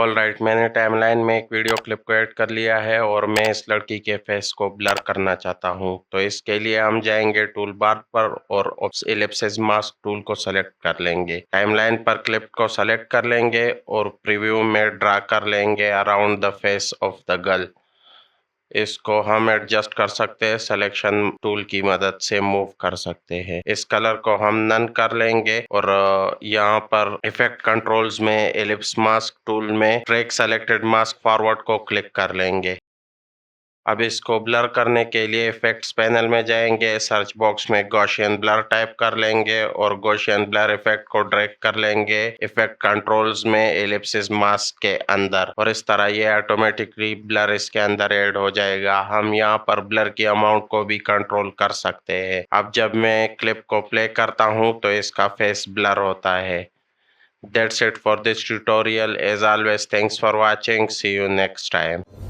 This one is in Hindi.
ऑल राइट, मैंने टाइम लाइन में एक वीडियो क्लिप को ऐड कर लिया है और मैं इस लड़की के फेस को ब्लर करना चाहता हूं। तो इसके लिए हम जाएंगे टूल बार पर और एलिप्सिस मास्क टूल को सेलेक्ट कर लेंगे। टाइम लाइन पर क्लिप को सेलेक्ट कर लेंगे और प्रीव्यू में ड्रा कर लेंगे around the face of the girl. इसको हम एडजस्ट कर सकते हैं, सिलेक्शन टूल की मदद से मूव कर सकते हैं। इस कलर को हम नन कर लेंगे और यहाँ पर इफेक्ट कंट्रोल्स में एलिप्स मास्क टूल में ट्रैक सेलेक्टेड मास्क फॉरवर्ड को क्लिक कर लेंगे। अब इसको ब्लर करने के लिए इफेक्ट्स पैनल में जाएंगे, सर्च बॉक्स में गॉसियन ब्लर टाइप कर लेंगे और गॉसियन ब्लर इफेक्ट को ड्रैग कर लेंगे इफेक्ट कंट्रोल्स में एलिप्सिस मास्क के अंदर, और इस तरह ये ऑटोमेटिकली ब्लर इसके अंदर ऐड हो जाएगा। हम यहाँ पर ब्लर की अमाउंट को भी कंट्रोल कर सकते हैं। अब जब मैं क्लिप को प्ले करता हूँ तो इसका फेस ब्लर होता है। That's it for this tutorial. As always, thanks for watching. See you next time.